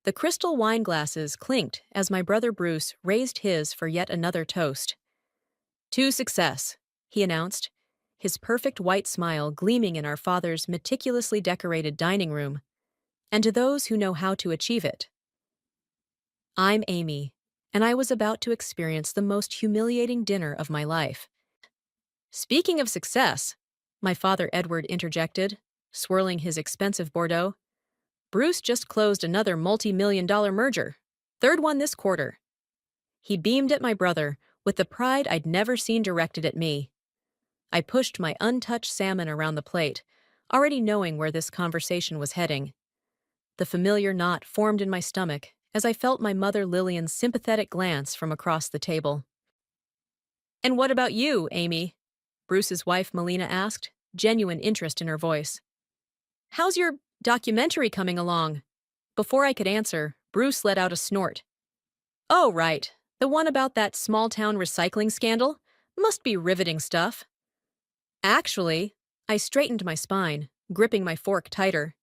The crystal wine glasses clinked as my brother Bruce raised his for yet another toast. To success, he announced, his perfect white smile gleaming in our father's meticulously decorated dining room, and to those who know how to achieve it. I'm Amy, and I was about to experience the most humiliating dinner of my life. Speaking of success, my father Edward interjected, swirling his expensive Bordeaux, Bruce just closed another multi-million-dollar merger. Third one this quarter. He beamed at my brother with the pride I'd never seen directed at me. I pushed my untouched salmon around the plate, already knowing where this conversation was heading. The familiar knot formed in my stomach as I felt my mother Lillian's sympathetic glance from across the table. And what about you, Amy? Bruce's wife Melina asked, genuine interest in her voice. How's your documentary coming along? Before I could answer, Bruce let out a snort. Oh, right. The one about that small-town recycling scandal? Must be riveting stuff. Actually, I straightened my spine, gripping my fork tighter.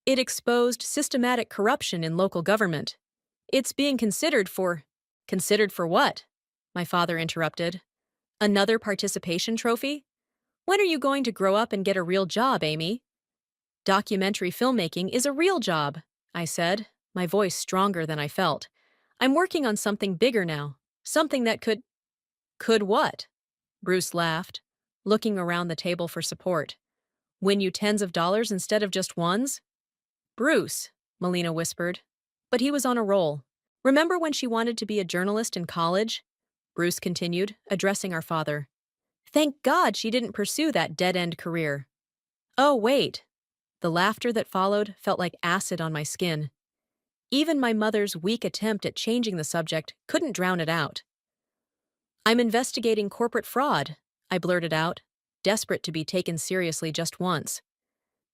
It exposed systematic corruption in local government. It's being considered for... Considered for what? My father interrupted. Another participation trophy? When are you going to grow up and get a real job, Amy? Documentary filmmaking is a real job, I said, my voice stronger than I felt. I'm working on something bigger now, something that could... Could what? Bruce laughed, looking around the table for support. Win you tens of dollars instead of just ones? Bruce, Melina whispered. But he was on a roll. Remember when she wanted to be a journalist in college? Bruce continued, addressing our father. Thank God she didn't pursue that dead-end career. Oh, wait. The laughter that followed felt like acid on my skin. Even my mother's weak attempt at changing the subject couldn't drown it out. I'm investigating corporate fraud, I blurted out, desperate to be taken seriously just once.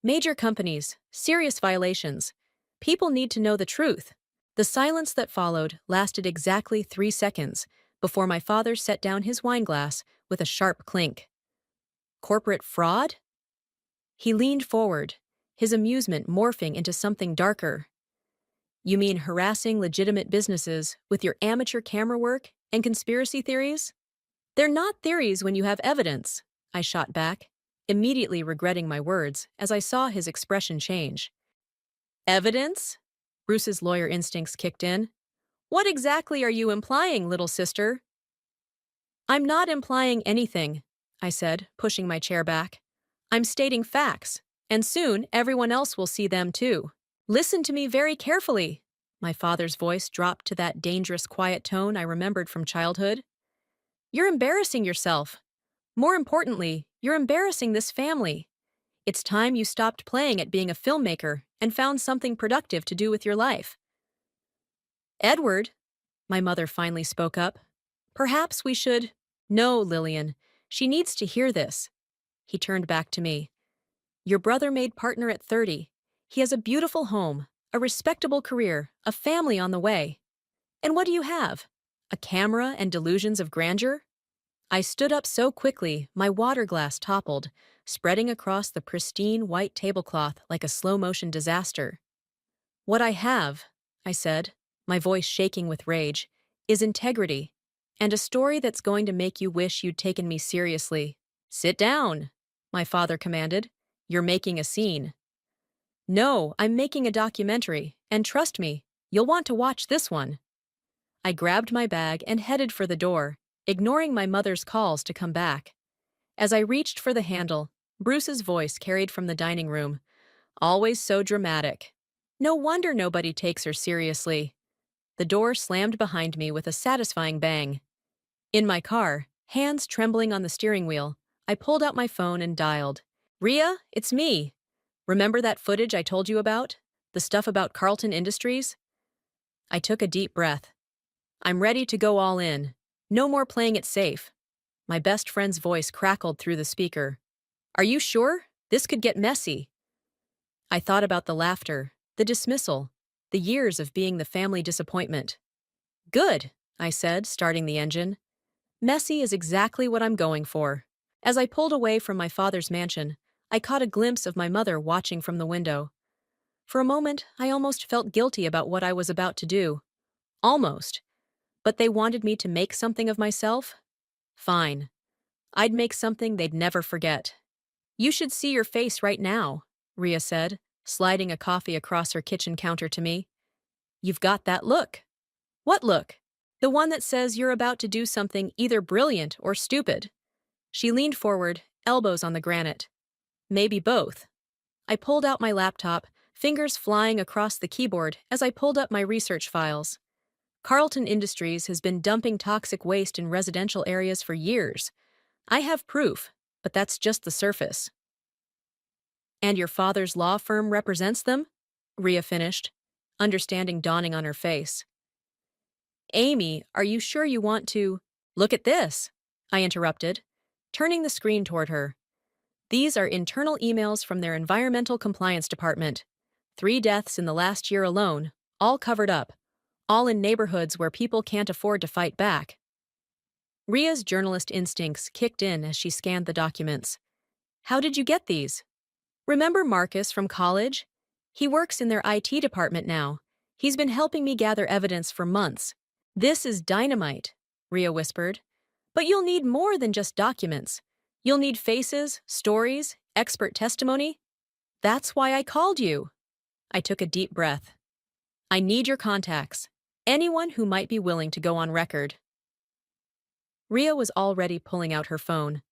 Major companies, serious violations. People need to know the truth. The silence that followed lasted exactly 3 seconds before my father set down his wine glass with a sharp clink. Corporate fraud? He leaned forward, his amusement morphing into something darker. You mean harassing legitimate businesses with your amateur camera work and conspiracy theories? They're not theories when you have evidence, I shot back, immediately regretting my words as I saw his expression change. Evidence? Bruce's lawyer instincts kicked in. What exactly are you implying, little sister? I'm not implying anything, I said, pushing my chair back. I'm stating facts, and soon everyone else will see them too. Listen to me very carefully. My father's voice dropped to that dangerous quiet tone I remembered from childhood. You're embarrassing yourself. More importantly, you're embarrassing this family. It's time you stopped playing at being a filmmaker and found something productive to do with your life. Edward, my mother finally spoke up, perhaps we should... No, Lillian, she needs to hear this. He turned back to me. Your brother made partner at 30. He has a beautiful home, a respectable career, a family on the way. And what do you have? A camera and delusions of grandeur? I stood up so quickly, my water glass toppled, spreading across the pristine white tablecloth like a slow-motion disaster. What I have, I said, my voice shaking with rage, is integrity, and a story that's going to make you wish you'd taken me seriously. Sit down, my father commanded. You're making a scene. No, I'm making a documentary, and trust me, you'll want to watch this one. I grabbed my bag and headed for the door, ignoring my mother's calls to come back. As I reached for the handle, Bruce's voice carried from the dining room. Always so dramatic. No wonder nobody takes her seriously. The door slammed behind me with a satisfying bang. In my car, hands trembling on the steering wheel, I pulled out my phone and dialed. Ria, it's me. Remember that footage I told you about? The stuff about Carlton Industries? I took a deep breath. I'm ready to go all in. No more playing it safe. My best friend's voice crackled through the speaker. Are you sure? This could get messy. I thought about the laughter, the dismissal, the years of being the family disappointment. Good, I said, starting the engine. Messy is exactly what I'm going for. As I pulled away from my father's mansion, I caught a glimpse of my mother watching from the window. For a moment, I almost felt guilty about what I was about to do. Almost. But they wanted me to make something of myself? Fine. I'd make something they'd never forget. You should see your face right now, Ria said, sliding a coffee across her kitchen counter to me. You've got that look. What look? The one that says you're about to do something either brilliant or stupid. She leaned forward, elbows on the granite. Maybe both. I pulled out my laptop, fingers flying across the keyboard as I pulled up my research files. Carlton Industries has been dumping toxic waste in residential areas for years. I have proof, but that's just the surface. And your father's law firm represents them? Ria finished, understanding dawning on her face. Amy, are you sure you want to— Look at this, I interrupted, turning the screen toward her. These are internal emails from their environmental compliance department. 3 deaths in the last year alone, all covered up, all in neighborhoods where people can't afford to fight back. Ria's journalist instincts kicked in as she scanned the documents. How did you get these? Remember Marcus from college? He works in their IT department now. He's been helping me gather evidence for months. This is dynamite, Ria whispered. But you'll need more than just documents. You'll need faces, stories, expert testimony. That's why I called you. I took a deep breath. I need your contacts. Anyone who might be willing to go on record. Ria was already pulling out her phone.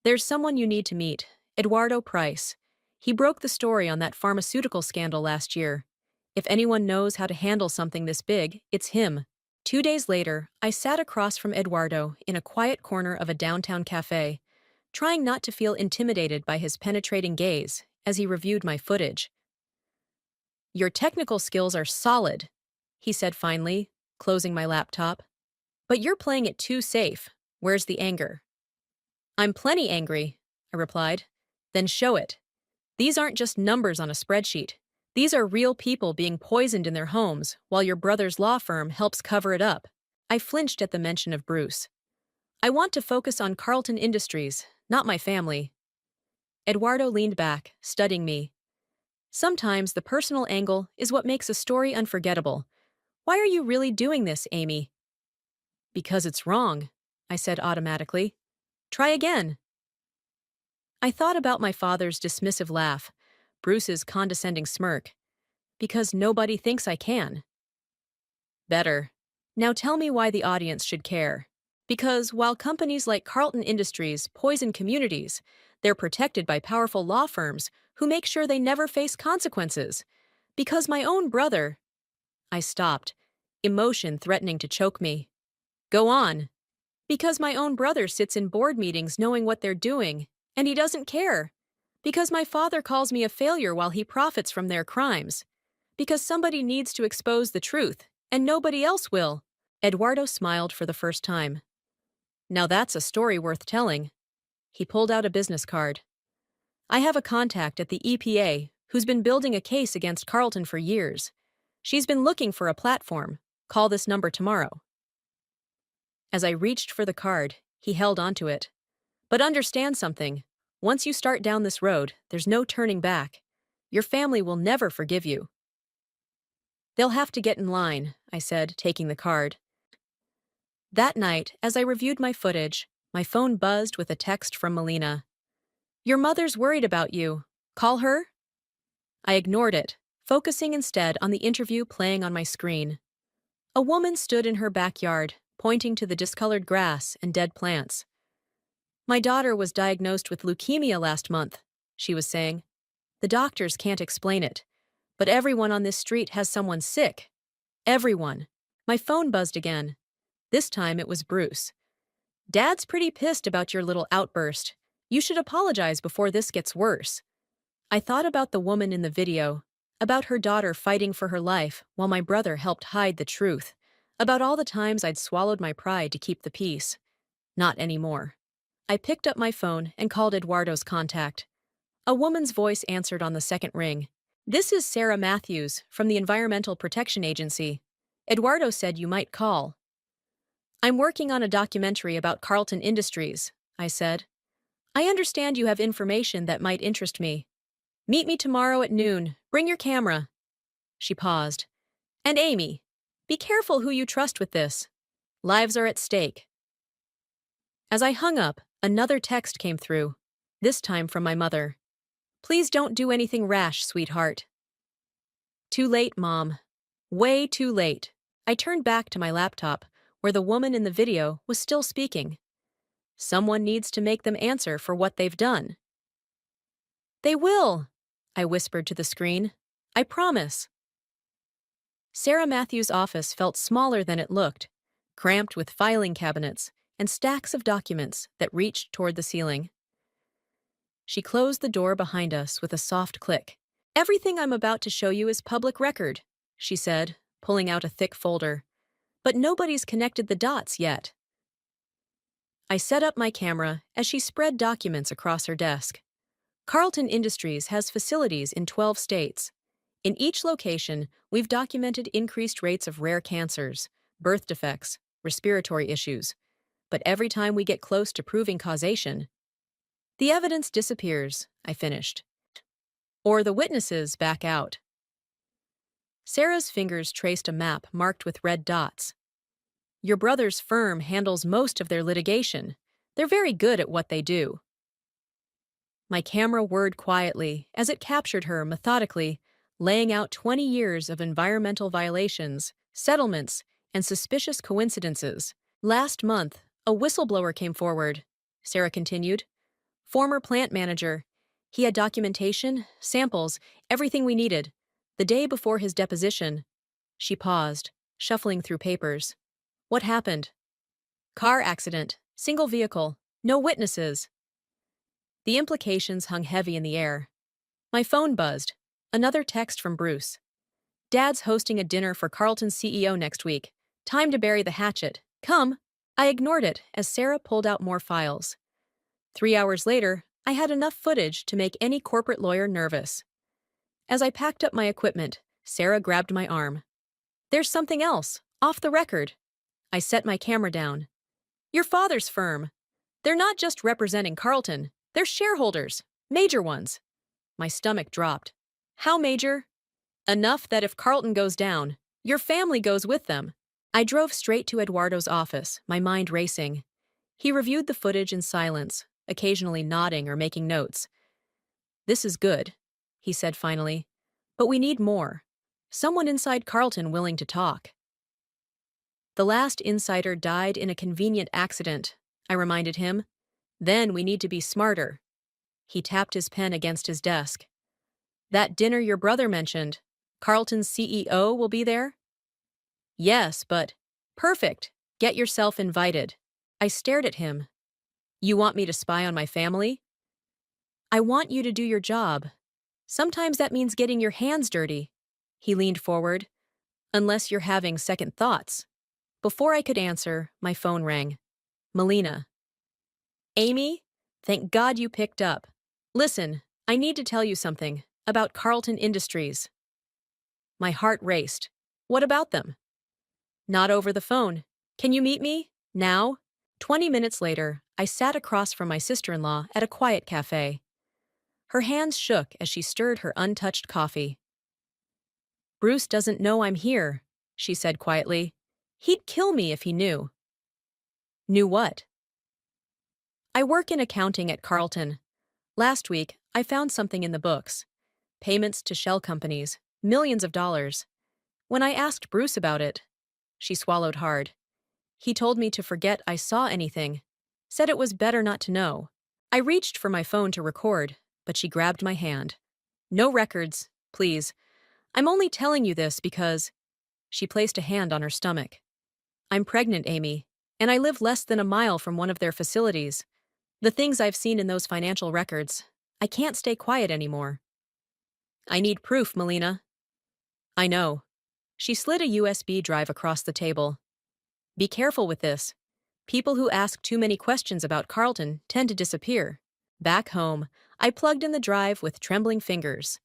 There's someone you need to meet, Eduardo Price. He broke the story on that pharmaceutical scandal last year. If anyone knows how to handle something this big, it's him. 2 days later, I sat across from Eduardo in a quiet corner of a downtown cafe, trying not to feel intimidated by his penetrating gaze as he reviewed my footage. Your technical skills are solid, he said finally, closing my laptop. But you're playing it too safe. Where's the anger? I'm plenty angry, I replied. Then show it. These aren't just numbers on a spreadsheet. These are real people being poisoned in their homes while your brother's law firm helps cover it up. I flinched at the mention of Bruce. I want to focus on Carlton Industries, not my family. Eduardo leaned back, studying me. Sometimes the personal angle is what makes a story unforgettable. Why are you really doing this, Amy? Because it's wrong, I said automatically. Try again. I thought about my father's dismissive laugh, Bruce's condescending smirk. Because nobody thinks I can. Better. Now tell me why the audience should care. Because while companies like Carlton Industries poison communities, they're protected by powerful law firms who make sure they never face consequences. Because my own brother— I stopped, emotion threatening to choke me. Go on. Because my own brother sits in board meetings knowing what they're doing, and he doesn't care. Because my father calls me a failure while he profits from their crimes. Because somebody needs to expose the truth, and nobody else will. Eduardo smiled for the first time. Now that's a story worth telling. He pulled out a business card. I have a contact at the EPA who's been building a case against Carlton for years. She's been looking for a platform. Call this number tomorrow. As I reached for the card, he held onto it. But understand something. Once you start down this road, there's no turning back. Your family will never forgive you. They'll have to get in line, I said, taking the card. That night, as I reviewed my footage, my phone buzzed with a text from Melina. Your mother's worried about you. Call her? I ignored it, focusing instead on the interview playing on my screen. A woman stood in her backyard, pointing to the discolored grass and dead plants. My daughter was diagnosed with leukemia last month, she was saying. The doctors can't explain it, but everyone on this street has someone sick. Everyone. My phone buzzed again. This time it was Bruce. Dad's pretty pissed about your little outburst. You should apologize before this gets worse. I thought about the woman in the video, about her daughter fighting for her life while my brother helped hide the truth, about all the times I'd swallowed my pride to keep the peace. Not anymore. I picked up my phone and called Eduardo's contact. A woman's voice answered on the second ring. This is Sarah Matthews from the Environmental Protection Agency. Eduardo said you might call. I'm working on a documentary about Carlton Industries, I said. I understand you have information that might interest me. Meet me tomorrow at noon. Bring your camera. She paused. And Amy, be careful who you trust with this. Lives are at stake. As I hung up, another text came through, this time from my mother. Please don't do anything rash, sweetheart. Too late, Mom. Way too late. I turned back to my laptop, where the woman in the video was still speaking. Someone needs to make them answer for what they've done. They will, I whispered to the screen. I promise. Sarah Matthews' office felt smaller than it looked, cramped with filing cabinets and stacks of documents that reached toward the ceiling. She closed the door behind us with a soft click. Everything I'm about to show you is public record, she said, pulling out a thick folder. But nobody's connected the dots yet. I set up my camera as she spread documents across her desk. Carlton Industries has facilities in 12 states. In each location, we've documented increased rates of rare cancers, birth defects, respiratory issues. But every time we get close to proving causation, the evidence disappears, I finished. Or the witnesses back out. Sarah's fingers traced a map marked with red dots. Your brother's firm handles most of their litigation. They're very good at what they do. My camera whirred quietly as it captured her methodically, laying out 20 years of environmental violations, settlements, and suspicious coincidences. Last month, a whistleblower came forward, Sarah continued. Former plant manager. He had documentation, samples, everything we needed. The day before his deposition. She paused, shuffling through papers. What happened? Car accident, single vehicle, no witnesses. The implications hung heavy in the air. My phone buzzed. Another text from Bruce. Dad's hosting a dinner for Carlton's CEO next week. Time to bury the hatchet. Come. I ignored it as Sarah pulled out more files. 3 hours later, I had enough footage to make any corporate lawyer nervous. As I packed up my equipment, Sarah grabbed my arm. There's something else, off the record. I set my camera down. Your father's firm. They're not just representing Carlton, they're shareholders, major ones. My stomach dropped. How major? Enough that if Carlton goes down, your family goes with them. I drove straight to Eduardo's office, my mind racing. He reviewed the footage in silence, occasionally nodding or making notes. This is good, he said finally. But we need more. Someone inside Carlton willing to talk. The last insider died in a convenient accident, I reminded him. Then we need to be smarter. He tapped his pen against his desk. That dinner your brother mentioned, Carlton's CEO will be there? Yes, but perfect. Get yourself invited. I stared at him. You want me to spy on my family? I want you to do your job. Sometimes that means getting your hands dirty. He leaned forward. Unless you're having second thoughts. Before I could answer, my phone rang. Melina. Amy? Thank God you picked up. Listen, I need to tell you something about Carlton Industries. My heart raced. What about them? Not over the phone. Can you meet me? Now? 20 minutes later, I sat across from my sister-in-law at a quiet cafe. Her hands shook as she stirred her untouched coffee. Bruce doesn't know I'm here, she said quietly. He'd kill me if he knew. Knew what? I work in accounting at Carlton. Last week, I found something in the books. Payments to shell companies, millions of dollars. When I asked Bruce about it, she swallowed hard. He told me to forget I saw anything, said it was better not to know. I reached for my phone to record, but she grabbed my hand. No records, please. I'm only telling you this because... She placed a hand on her stomach. I'm pregnant, Amy, and I live less than a mile from one of their facilities. The things I've seen in those financial records, I can't stay quiet anymore. I need proof, Melina. I know. She slid a USB drive across the table. Be careful with this. People who ask too many questions about Carlton tend to disappear. Back home, I plugged in the drive with trembling fingers.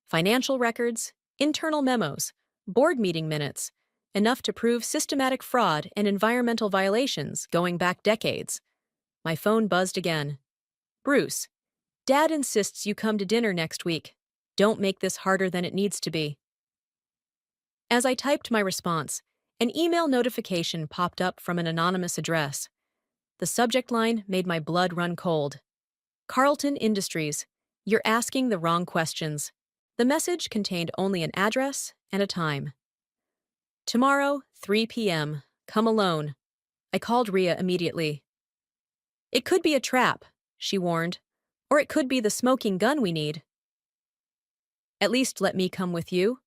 Financial records, internal memos, board meeting minutes, enough to prove systematic fraud and environmental violations going back decades. My phone buzzed again. Bruce, Dad insists you come to dinner next week. Don't make this harder than it needs to be. As I typed my response, an email notification popped up from an anonymous address. The subject line made my blood run cold. Carlton Industries, you're asking the wrong questions. The message contained only an address and a time. Tomorrow, 3 p.m. Come alone. I called Ria immediately. It could be a trap, she warned, or it could be the smoking gun we need. At least let me come with you.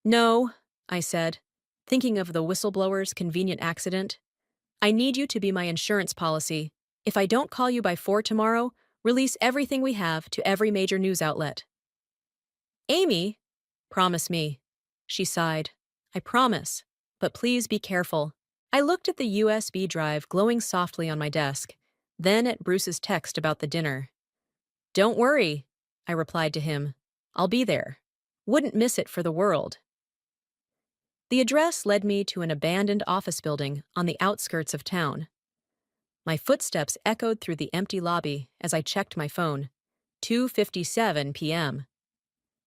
No, I said, thinking of the whistleblower's convenient accident. I need you to be my insurance policy. If I don't call you by 4 tomorrow, release everything we have to every major news outlet. Amy, promise me. She sighed. I promise, but please be careful. I looked at the USB drive glowing softly on my desk, then at Bruce's text about the dinner. Don't worry, I replied to him. I'll be there. Wouldn't miss it for the world. The address led me to an abandoned office building on the outskirts of town. My footsteps echoed through the empty lobby as I checked my phone. 2:57 p.m.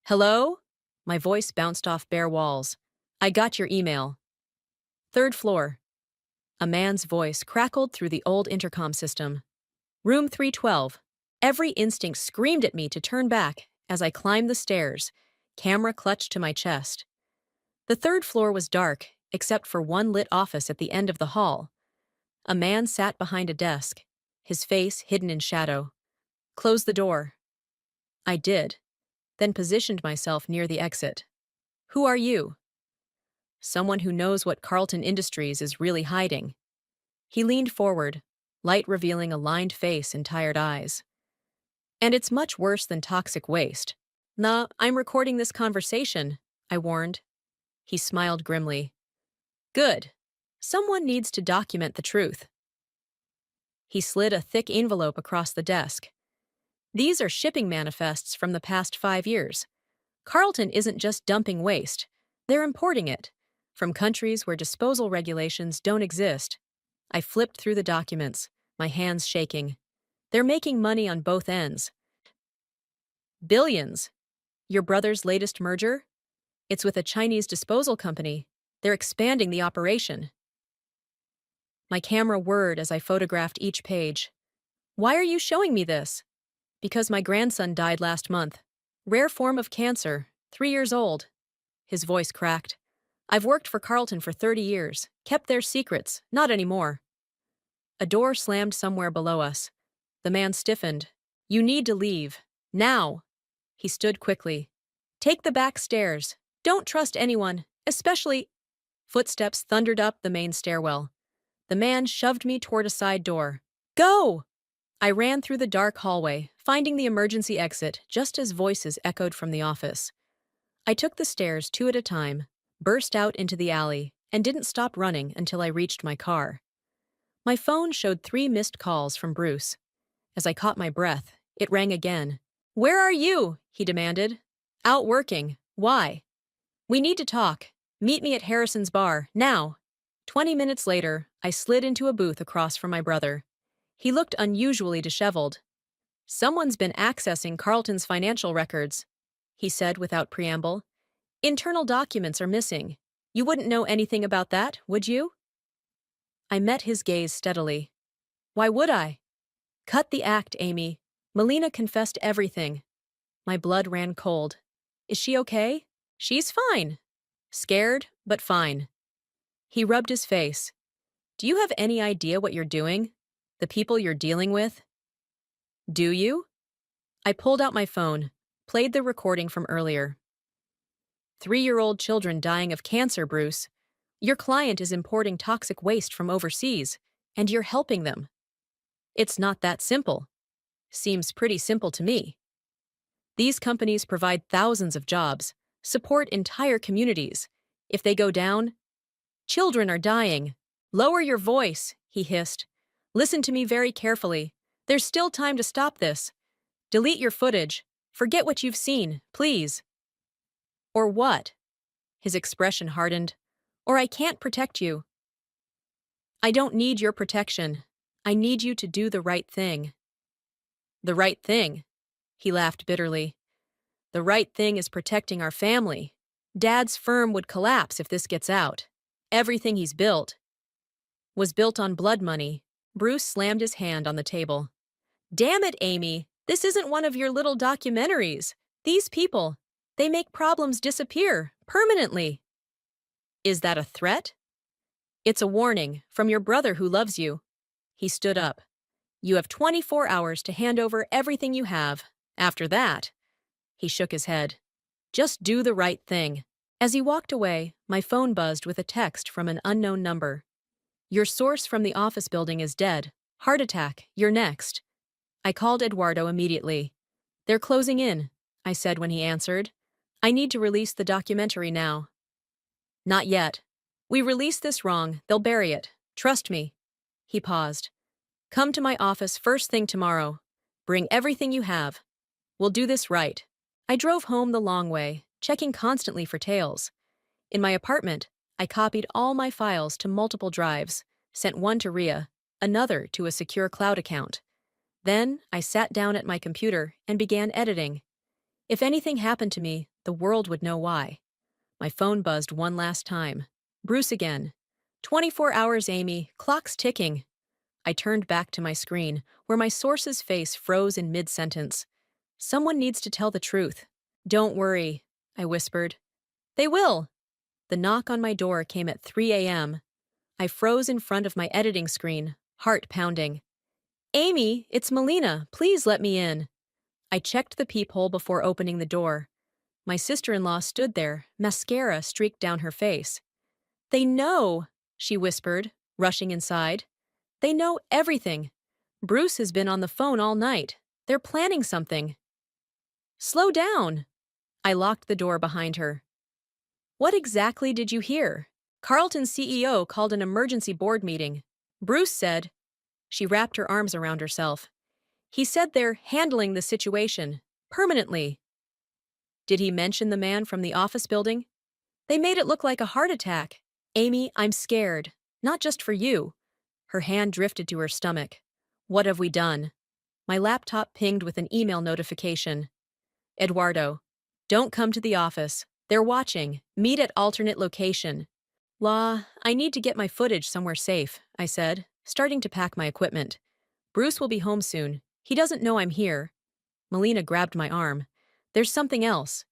Hello? My voice bounced off bare walls. I got your email. Third floor. A man's voice crackled through the old intercom system. Room 312. Every instinct screamed at me to turn back as I climbed the stairs, camera clutched to my chest. The third floor was dark, except for one lit office at the end of the hall. A man sat behind a desk, his face hidden in shadow. Close the door. I did, then positioned myself near the exit. Who are you? Someone who knows what Carlton Industries is really hiding. He leaned forward, light revealing a lined face and tired eyes. And it's much worse than toxic waste. Nah, I'm recording this conversation, I warned. He smiled grimly. Good. Someone needs to document the truth. He slid a thick envelope across the desk. These are shipping manifests from the past 5 years. Carlton isn't just dumping waste. They're importing it from countries where disposal regulations don't exist. I flipped through the documents, my hands shaking. They're making money on both ends. Billions. Your brother's latest merger? It's with a Chinese disposal company. They're expanding the operation. My camera whirred as I photographed each page. Why are you showing me this? Because my grandson died last month. Rare form of cancer, 3 years old. His voice cracked. I've worked for Carlton for 30 years, kept their secrets, not anymore. A door slammed somewhere below us. The man stiffened. You need to leave. Now. He stood quickly. Take the back stairs. Don't trust anyone, especially... Footsteps thundered up the main stairwell. The man shoved me toward a side door. Go! I ran through the dark hallway, finding the emergency exit just as voices echoed from the office. I took the stairs 2 at a time, burst out into the alley, and didn't stop running until I reached my car. My phone showed 3 missed calls from Bruce. As I caught my breath, it rang again. Where are you? He demanded. Out working. Why? We need to talk. Meet me at Harrison's bar, now. 20 minutes later, I slid into a booth across from my brother. He looked unusually disheveled. Someone's been accessing Carlton's financial records, he said without preamble. Internal documents are missing. You wouldn't know anything about that, would you? I met his gaze steadily. Why would I? Cut the act, Amy. Melina confessed everything. My blood ran cold. Is she okay? She's fine. Scared, but fine. He rubbed his face. Do you have any idea what you're doing? The people you're dealing with? Do you? I pulled out my phone, played the recording from earlier. 3-year-old children dying of cancer, Bruce. Your client is importing toxic waste from overseas, and you're helping them. It's not that simple. Seems pretty simple to me. These companies provide thousands of jobs, support entire communities. If they go down, children are dying. Lower your voice, he hissed. Listen to me very carefully. There's still time to stop this. Delete your footage. Forget what you've seen, please. Or what? His expression hardened. Or I can't protect you. I don't need your protection. I need you to do the right thing. The right thing? He laughed bitterly. The right thing is protecting our family. Dad's firm would collapse if this gets out. Everything he's built was built on blood money. Bruce slammed his hand on the table. Damn it, Amy. This isn't one of your little documentaries. These people, they make problems disappear permanently. Is that a threat? It's a warning from your brother who loves you. He stood up. You have 24 hours to hand over everything you have. After that, he shook his head. Just do the right thing. As he walked away, my phone buzzed with a text from an unknown number. Your source from the office building is dead. Heart attack, you're next. I called Eduardo immediately. They're closing in, I said when he answered. I need to release the documentary now. Not yet. We release this wrong, they'll bury it. Trust me. He paused. Come to my office first thing tomorrow. Bring everything you have. We'll do this right. I drove home the long way, checking constantly for tails. In my apartment, I copied all my files to multiple drives, sent one to Ria, another to a secure cloud account. Then, I sat down at my computer and began editing. If anything happened to me, the world would know why. My phone buzzed one last time. Bruce again. 24 hours, Amy. Clock's ticking. I turned back to my screen, where my source's face froze in mid-sentence. Someone needs to tell the truth. Don't worry, I whispered. They will. The knock on my door came at 3 a.m. I froze in front of my editing screen, heart pounding. Amy, it's Melina. Please let me in. I checked the peephole before opening the door. My sister-in-law stood there, mascara streaked down her face. They know, she whispered, rushing inside. They know everything. Bruce has been on the phone all night. They're planning something. Slow down. I locked the door behind her. What exactly did you hear? Carlton's CEO called an emergency board meeting. Bruce said, she wrapped her arms around herself. He said they're handling the situation, permanently. Did he mention the man from the office building? They made it look like a heart attack. Amy, I'm scared. Not just for you. Her hand drifted to her stomach. What have we done? My laptop pinged with an email notification. Eduardo, don't come to the office. They're watching. Meet at alternate location. I need to get my footage somewhere safe, I said, starting to pack my equipment. Bruce will be home soon. He doesn't know I'm here. Melina grabbed my arm. There's something else.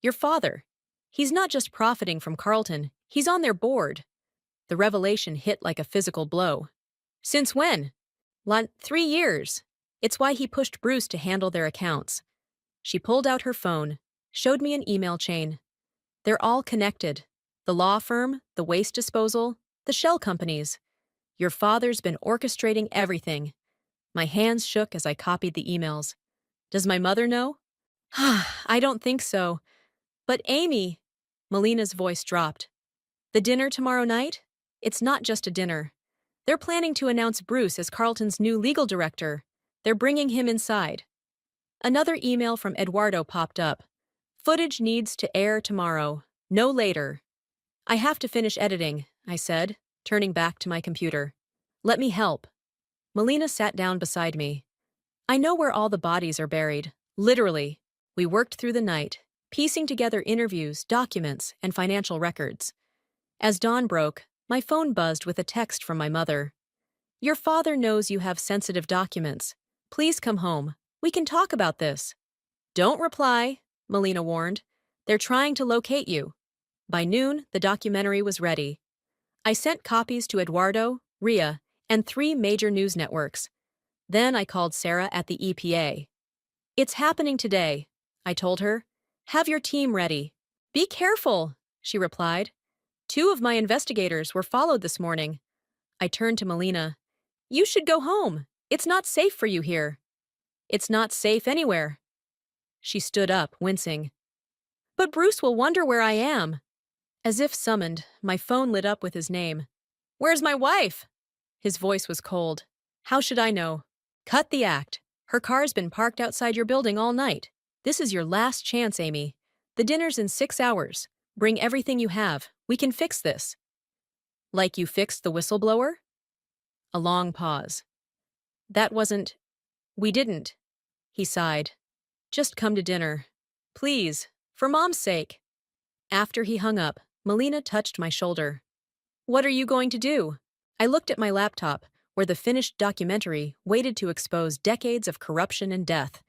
Your father. He's not just profiting from Carlton. He's on their board. The revelation hit like a physical blow. Since when? 3 years. It's why he pushed Bruce to handle their accounts. She pulled out her phone, showed me an email chain. They're all connected. The law firm, the waste disposal, the shell companies. Your father's been orchestrating everything. My hands shook as I copied the emails. Does my mother know? I don't think so. But Amy, Melina's voice dropped. The dinner tomorrow night? It's not just a dinner. They're planning to announce Bruce as Carlton's new legal director. They're bringing him inside. Another email from Eduardo popped up. Footage needs to air tomorrow, no later. I have to finish editing, I said, turning back to my computer. Let me help. Melina sat down beside me. I know where all the bodies are buried, literally. We worked through the night, piecing together interviews, documents, and financial records. As dawn broke, my phone buzzed with a text from my mother. Your father knows you have sensitive documents. Please come home. We can talk about this. Don't reply, Melina warned. They're trying to locate you. By noon, the documentary was ready. I sent copies to Eduardo, Ria, and 3 major news networks. Then I called Sarah at the EPA. It's happening today, I told her. Have your team ready. Be careful, she replied. 2 of my investigators were followed this morning. I turned to Melina. You should go home. It's not safe for you here. It's not safe anywhere. She stood up, wincing. But Bruce will wonder where I am. As if summoned, my phone lit up with his name. Where's my wife? His voice was cold. How should I know? Cut the act. Her car's been parked outside your building all night. This is your last chance, Amy. The dinner's in 6 hours. Bring everything you have. We can fix this. Like you fixed the whistleblower? A long pause. That wasn't... We didn't. He sighed. Just come to dinner. Please, for Mom's sake. After he hung up, Melina touched my shoulder. What are you going to do? I looked at my laptop, where the finished documentary waited to expose decades of corruption and death.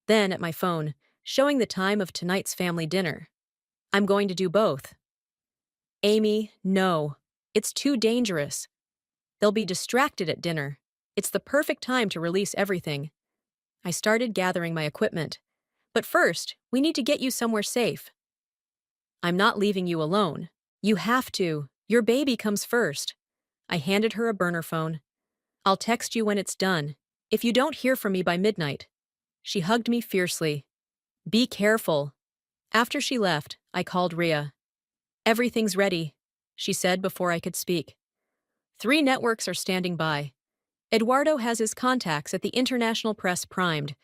Then at my phone, showing the time of tonight's family dinner. I'm going to do both. Amy, no. It's too dangerous. They'll be distracted at dinner. It's the perfect time to release everything. I started gathering my equipment. But first, we need to get you somewhere safe. I'm not leaving you alone. You have to. Your baby comes first. I handed her a burner phone. I'll text you when it's done. If you don't hear from me by midnight. She hugged me fiercely. Be careful. After she left, I called Ria. Everything's ready, she said before I could speak. 3 networks are standing by. Eduardo has his contacts at the international press primed.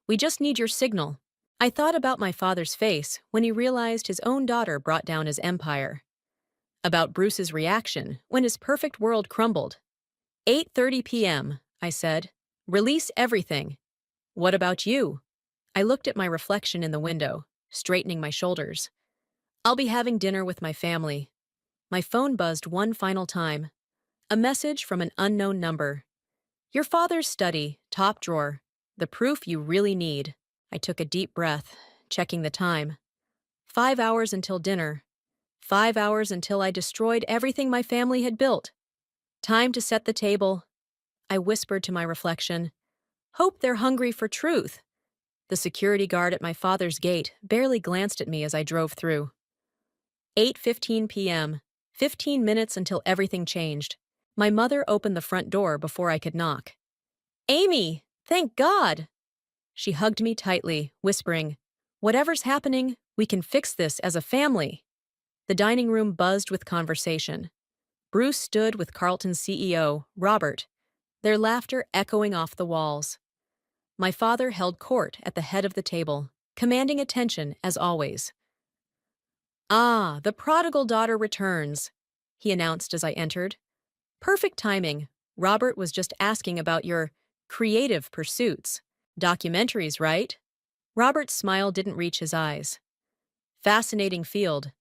We just need your signal. I thought about my father's face when he realized his own daughter brought down his empire. About Bruce's reaction when his perfect world crumbled. 8:30 p.m., I said. Release everything. What about you? I looked at my reflection in the window, straightening my shoulders. I'll be having dinner with my family. My phone buzzed one final time. A message from an unknown number. Your father's study, top drawer. The proof you really need. I took a deep breath, checking the time. 5 hours until dinner. 5 hours until I destroyed everything my family had built. Time to set the table. I whispered to my reflection. Hope they're hungry for truth. The security guard at my father's gate barely glanced at me as I drove through. 8:15 p.m. 15 minutes until everything changed. My mother opened the front door before I could knock. Amy, thank God! She hugged me tightly, whispering, Whatever's happening, we can fix this as a family. The dining room buzzed with conversation. Bruce stood with Carlton's CEO, Robert, their laughter echoing off the walls. My father held court at the head of the table, commanding attention as always. Ah, the prodigal daughter returns, he announced as I entered. Perfect timing. Robert was just asking about your creative pursuits. Documentaries, right? Robert's smile didn't reach his eyes. Fascinating field,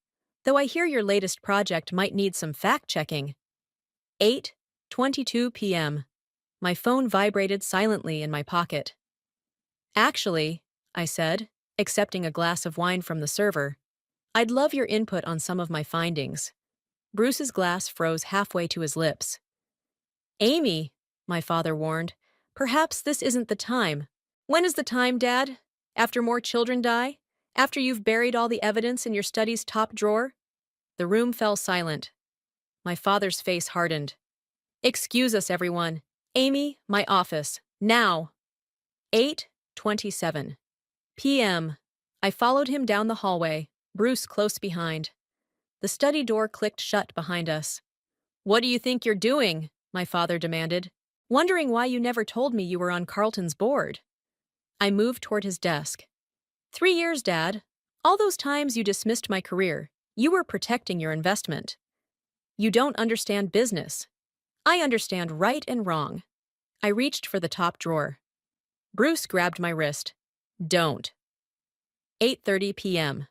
though I hear your latest project might need some fact-checking. 8:22 p.m. My phone vibrated silently in my pocket. Actually, I said, accepting a glass of wine from the server, I'd love your input on some of my findings. Bruce's glass froze halfway to his lips. Amy, my father warned, perhaps this isn't the time. When is the time, Dad? After more children die? After you've buried all the evidence in your study's top drawer? The room fell silent. My father's face hardened. Excuse us, everyone. Amy, my office. Now. 8:27 p.m. I followed him down the hallway, Bruce close behind. The study door clicked shut behind us. What do you think you're doing? My father demanded. Wondering why you never told me you were on Carlton's board. I moved toward his desk. 3 years, Dad. All those times you dismissed my career, you were protecting your investment. You don't understand business. I understand right and wrong. I reached for the top drawer. Bruce grabbed my wrist. Don't. 8:30 p.m.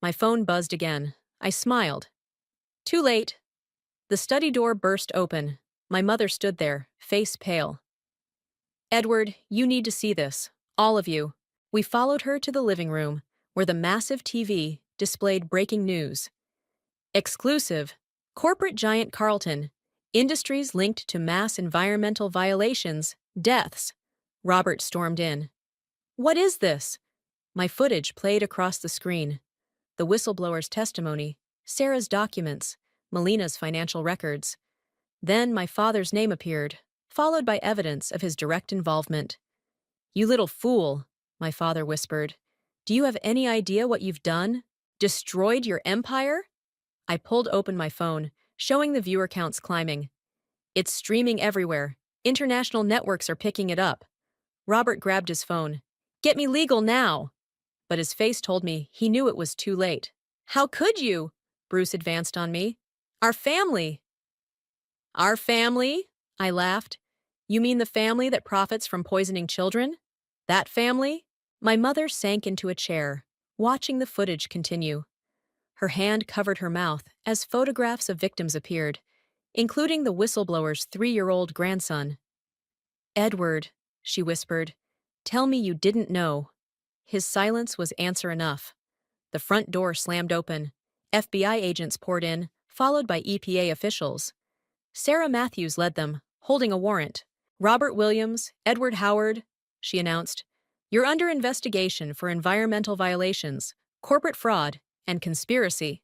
My phone buzzed again. I smiled. Too late. The study door burst open. My mother stood there, face pale. Edward, you need to see this. All of you. We followed her to the living room, where the massive TV displayed breaking news. Exclusive. Corporate giant Carlton. Industries linked to mass environmental violations, deaths. Robert stormed in. What is this? My footage played across the screen. The whistleblower's testimony, Sarah's documents, Melina's financial records. Then my father's name appeared, followed by evidence of his direct involvement. You little fool, my father whispered. Do you have any idea what you've done? Destroyed your empire? I pulled open my phone, showing the viewer counts climbing. It's streaming everywhere. International networks are picking it up. Robert grabbed his phone. Get me legal now! But his face told me he knew it was too late. How could you? Bruce advanced on me. Our family. Our family? I laughed. You mean the family that profits from poisoning children? That family? My mother sank into a chair, watching the footage continue. Her hand covered her mouth as photographs of victims appeared, including the whistleblower's 3-year-old grandson. "Edward," she whispered, "tell me you didn't know." His silence was answer enough. The front door slammed open. FBI agents poured in, followed by EPA officials. Sarah Matthews led them, holding a warrant. "Robert Williams, Edward Howard," she announced, "you're under investigation for environmental violations, corporate fraud, and conspiracy."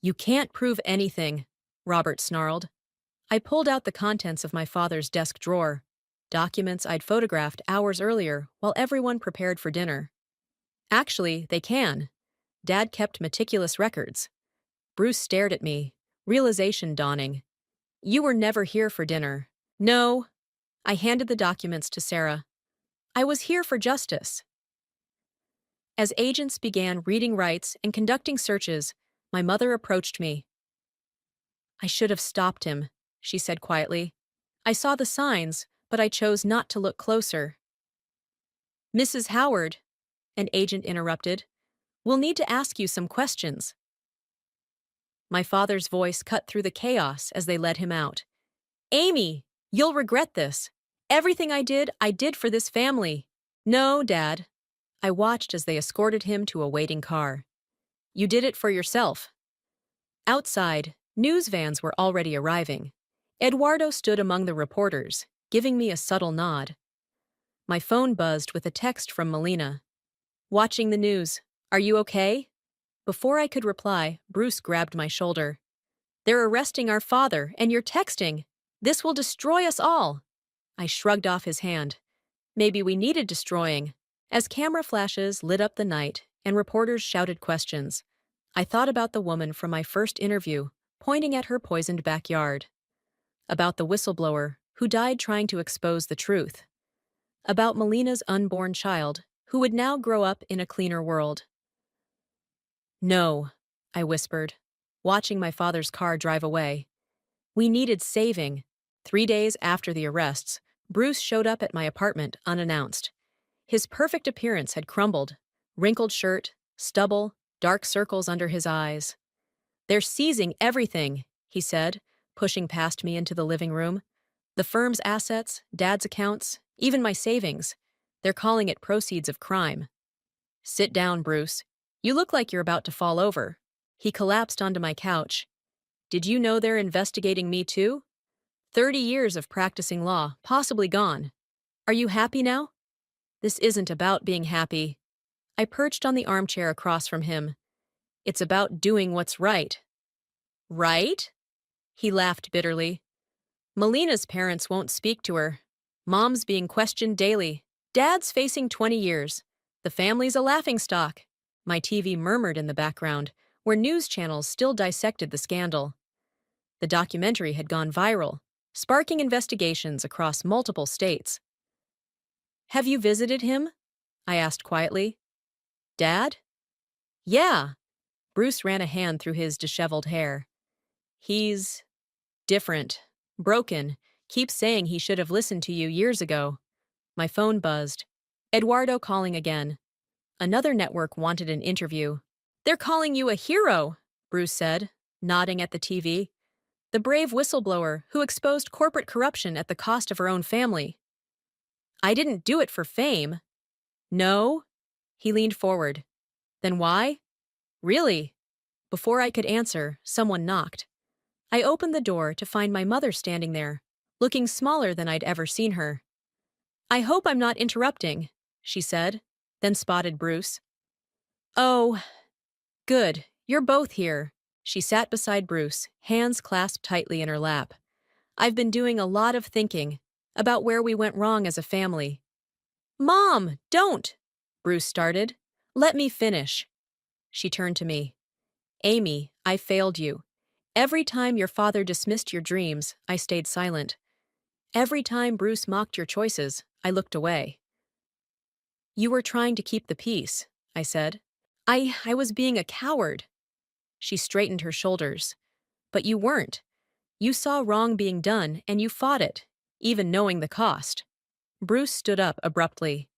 "You can't prove anything," Robert snarled. I pulled out the contents of my father's desk drawer, documents I'd photographed hours earlier while everyone prepared for dinner. "Actually, they can." Dad kept meticulous records. Bruce stared at me, realization dawning. "You were never here for dinner." "No." I handed the documents to Sarah. "I was here for justice." As agents began reading rights and conducting searches, my mother approached me. "I should have stopped him," she said quietly. "I saw the signs, but I chose not to look closer." "Mrs. Howard," an agent interrupted, "we'll need to ask you some questions." My father's voice cut through the chaos as they led him out. "Amy, you'll regret this. Everything I did for this family." "No, Dad." I watched as they escorted him to a waiting car. "You did it for yourself." Outside, news vans were already arriving. Eduardo stood among the reporters, giving me a subtle nod. My phone buzzed with a text from Melina. "Watching the news. Are you okay?" Before I could reply, Bruce grabbed my shoulder. "They're arresting our father, and you're texting. This will destroy us all." I shrugged off his hand. Maybe we needed destroying. As camera flashes lit up the night and reporters shouted questions, I thought about the woman from my first interview, pointing at her poisoned backyard. About the whistleblower, who died trying to expose the truth. About Melina's unborn child, who would now grow up in a cleaner world. "No," I whispered, watching my father's car drive away. We needed saving. 3 days after the arrests, Bruce showed up at my apartment unannounced. His perfect appearance had crumbled. Wrinkled shirt, stubble, dark circles under his eyes. "They're seizing everything," he said, pushing past me into the living room. "The firm's assets, Dad's accounts, even my savings. They're calling it proceeds of crime." "Sit down, Bruce. You look like you're about to fall over." He collapsed onto my couch. "Did you know they're investigating me too? 30 years of practicing law, possibly gone. Are you happy now?" "This isn't about being happy." I perched on the armchair across from him. "It's about doing what's right." "Right?" He laughed bitterly. "Melina's parents won't speak to her. Mom's being questioned daily. Dad's facing 20 years. The family's a laughingstock." My TV murmured in the background, where news channels still dissected the scandal. The documentary had gone viral, sparking investigations across multiple states. "Have you visited him?" I asked quietly. "Dad?" "Yeah." Bruce ran a hand through his disheveled hair. "He's different. Broken. Keeps saying he should have listened to you years ago." My phone buzzed. Eduardo calling again. Another network wanted an interview. "They're calling you a hero," Bruce said, nodding at the TV. "The brave whistleblower who exposed corporate corruption at the cost of her own family." "I didn't do it for fame." "No?" He leaned forward. "Then why?" "Really?" Before I could answer, someone knocked. I opened the door to find my mother standing there, looking smaller than I'd ever seen her. "I hope I'm not interrupting," she said, then spotted Bruce. "Oh, good, you're both here." She sat beside Bruce, hands clasped tightly in her lap. "I've been doing a lot of thinking about where we went wrong as a family." "Mom, don't!" Bruce started. "Let me finish." She turned to me. "Amy, I failed you. Every time your father dismissed your dreams, I stayed silent. Every time Bruce mocked your choices, I looked away." "You were trying to keep the peace," I said. I was being a coward." She straightened her shoulders. "But you weren't. You saw wrong being done, and you fought it, even knowing the cost." Bruce stood up abruptly.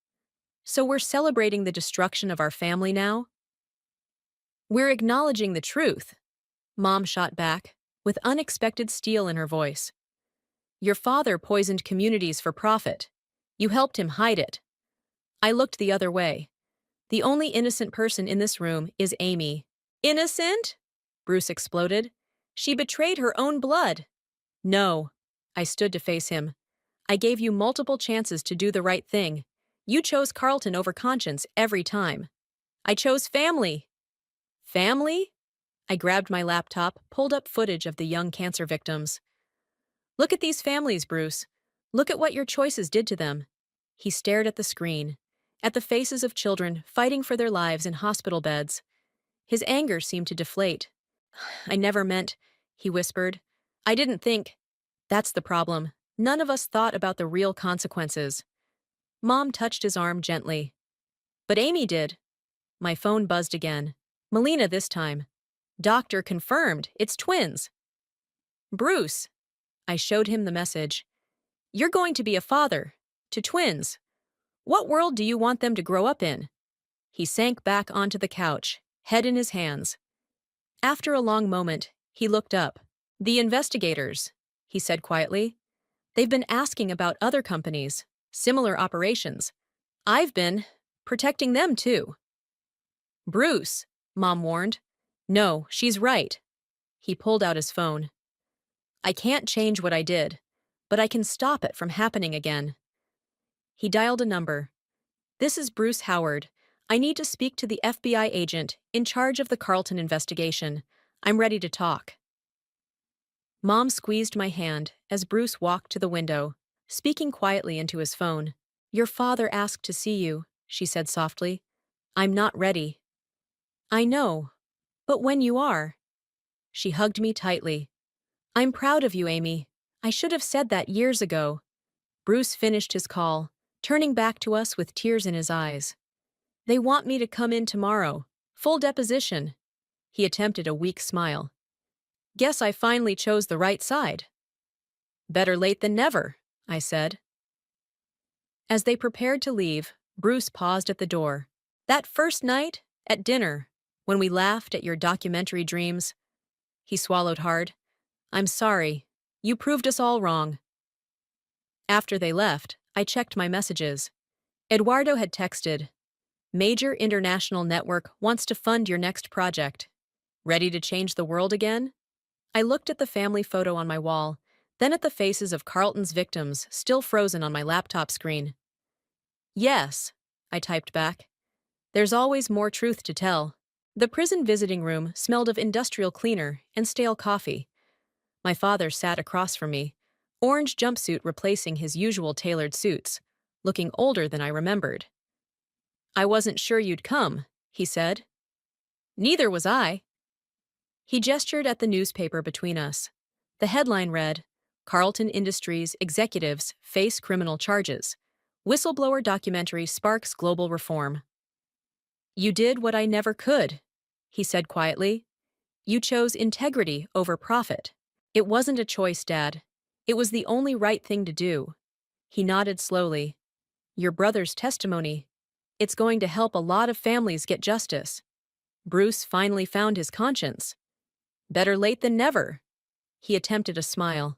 So we're celebrating the destruction of our family now? We're acknowledging the truth, Mom shot back, with unexpected steel in her voice. Your father poisoned communities for profit. You helped him hide it. I looked the other way. The only innocent person in this room is Amy. Innocent? Bruce exploded. She betrayed her own blood. No. I stood to face him. I gave you multiple chances to do the right thing. You chose Carlton over conscience every time. I chose family. Family? I grabbed my laptop, pulled up footage of the young cancer victims. Look at these families, Bruce. Look at what your choices did to them. He stared at the screen, at the faces of children fighting for their lives in hospital beds. His anger seemed to deflate. I never meant, he whispered. I didn't think. That's the problem. None of us thought about the real consequences. Mom touched his arm gently. But Amy did. My phone buzzed again. Melina this time. Doctor confirmed, it's twins. Bruce. I showed him the message. You're going to be a father. To twins. What world do you want them to grow up in? He sank back onto the couch, head in his hands. After a long moment, he looked up. The investigators, he said quietly. They've been asking about other companies, similar operations. I've been protecting them too. Bruce, Mom warned. No, she's right. He pulled out his phone. I can't change what I did, but I can stop it from happening again. He dialed a number. This is Bruce Howard. I need to speak to the FBI agent in charge of the Carlton investigation. I'm ready to talk. Mom squeezed my hand as Bruce walked to the window, speaking quietly into his phone. Your father asked to see you, she said softly. I'm not ready. I know, but when you are. She hugged me tightly. I'm proud of you, Amy. I should have said that years ago. Bruce finished his call, turning back to us with tears in his eyes. They want me to come in tomorrow. Full deposition. He attempted a weak smile. Guess I finally chose the right side. Better late than never, I said. As they prepared to leave, Bruce paused at the door. That first night, at dinner, when we laughed at your documentary dreams. He swallowed hard. I'm sorry. You proved us all wrong. After they left, I checked my messages. Eduardo had texted, Major international network wants to fund your next project. Ready to change the world again? I looked at the family photo on my wall, then at the faces of Carlton's victims still frozen on my laptop screen. Yes, I typed back. There's always more truth to tell. The prison visiting room smelled of industrial cleaner and stale coffee. My father sat across from me, orange jumpsuit replacing his usual tailored suits, looking older than I remembered. I wasn't sure you'd come, he said. Neither was I. He gestured at the newspaper between us. The headline read, Carlton Industries executives face criminal charges. Whistleblower documentary sparks global reform. You did what I never could, he said quietly. You chose integrity over profit. It wasn't a choice, Dad. It was the only right thing to do. He nodded slowly. Your brother's testimony. It's going to help a lot of families get justice. Bruce finally found his conscience. Better late than never. He attempted a smile.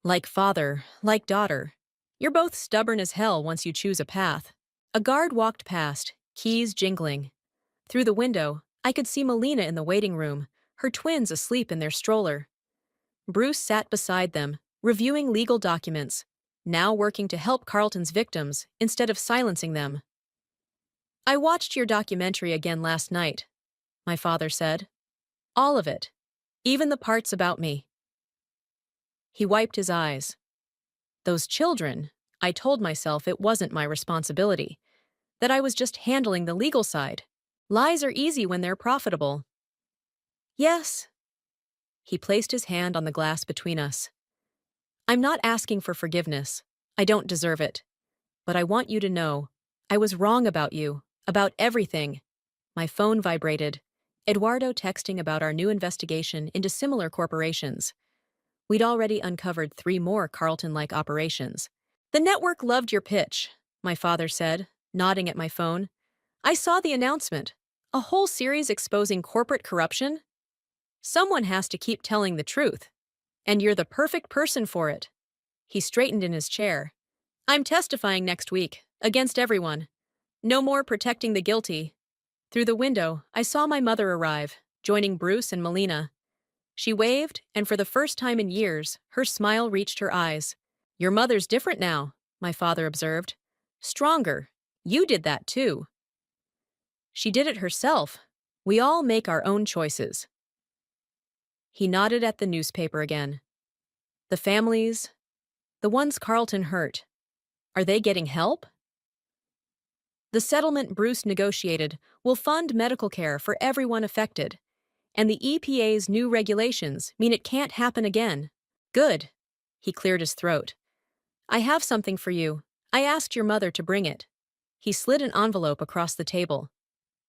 Like father, like daughter. You're both stubborn as hell once you choose a path. A guard walked past, keys jingling. Through the window, I could see Melina in the waiting room, her twins asleep in their stroller. Bruce sat beside them, reviewing legal documents, now working to help Carlton's victims instead of silencing them. I watched your documentary again last night, my father said. All of it, even the parts about me. He wiped his eyes. Those children, I told myself it wasn't my responsibility, that I was just handling the legal side. Lies are easy when they're profitable. Yes. He placed his hand on the glass between us. I'm not asking for forgiveness. I don't deserve it. But I want you to know, I was wrong about you, about everything. My phone vibrated. Eduardo texting about our new investigation into similar corporations. We'd already uncovered 3 more Carlton-like operations. The network loved your pitch, my father said, nodding at my phone. I saw the announcement. A whole series exposing corporate corruption? Someone has to keep telling the truth. And you're the perfect person for it. He straightened in his chair. I'm testifying next week, against everyone. No more protecting the guilty. Through the window, I saw my mother arrive, joining Bruce and Melina. She waved, and for the first time in years, her smile reached her eyes. Your mother's different now, my father observed. Stronger. You did that too. She did it herself. We all make our own choices. He nodded at the newspaper again. The families, the ones Carlton hurt, are they getting help? The settlement Bruce negotiated will fund medical care for everyone affected, and the EPA's new regulations mean it can't happen again. Good. He cleared his throat. I have something for you. I asked your mother to bring it. He slid an envelope across the table.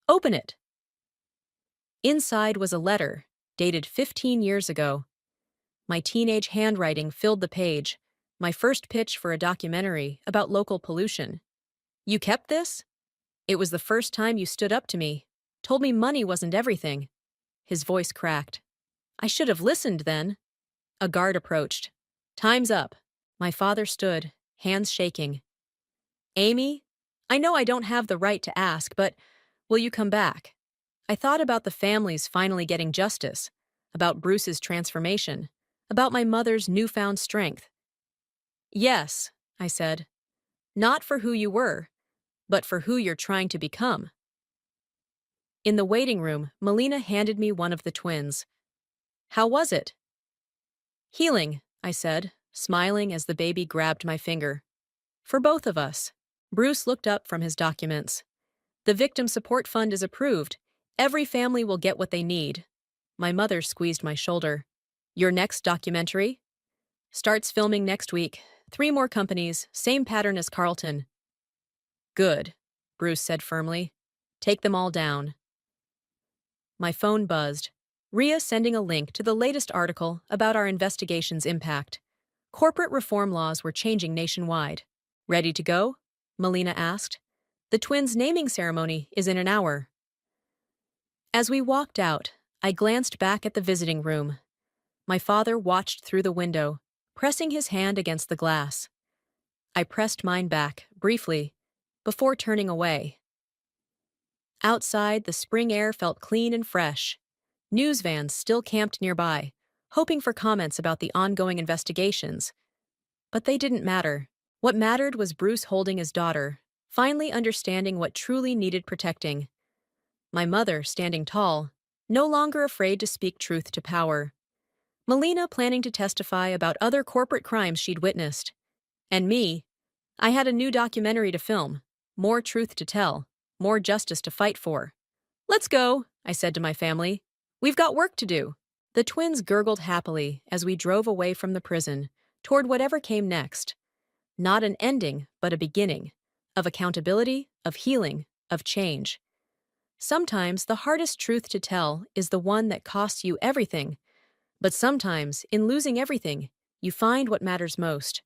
Open it. Inside was a letter, dated 15 years ago. My teenage handwriting filled the page, my first pitch for a documentary about local pollution. You kept this? It was the first time you stood up to me, told me money wasn't everything. His voice cracked. I should have listened then. A guard approached. Time's up. My father stood, hands shaking. Amy, I know I don't have the right to ask, but will you come back? I thought about the families finally getting justice, about Bruce's transformation, about my mother's newfound strength. Yes, I said. Not for who you were, but for who you're trying to become. In the waiting room, Melina handed me one of the twins. How was it? Healing, I said, smiling as the baby grabbed my finger. For both of us. Bruce looked up from his documents. The Victim Support Fund is approved. Every family will get what they need. My mother squeezed my shoulder. Your next documentary? Starts filming next week. 3 more companies, same pattern as Carlton. Good, Bruce said firmly. Take them all down. My phone buzzed. Ria sending a link to the latest article about our investigation's impact. Corporate reform laws were changing nationwide. Ready to go? Melina asked. The twins' naming ceremony is in an hour. As we walked out, I glanced back at the visiting room. My father watched through the window, pressing his hand against the glass. I pressed mine back, briefly, before turning away. Outside, the spring air felt clean and fresh. News vans still camped nearby, hoping for comments about the ongoing investigations. But they didn't matter. What mattered was Bruce holding his daughter, finally understanding what truly needed protecting. My mother standing tall, no longer afraid to speak truth to power. Melina planning to testify about other corporate crimes she'd witnessed. And me, I had a new documentary to film, more truth to tell, more justice to fight for. Let's go, I said to my family. We've got work to do. The twins gurgled happily as we drove away from the prison, toward whatever came next. Not an ending, but a beginning. Of accountability, of healing, of change. Sometimes the hardest truth to tell is the one that costs you everything. But sometimes, in losing everything, you find what matters most.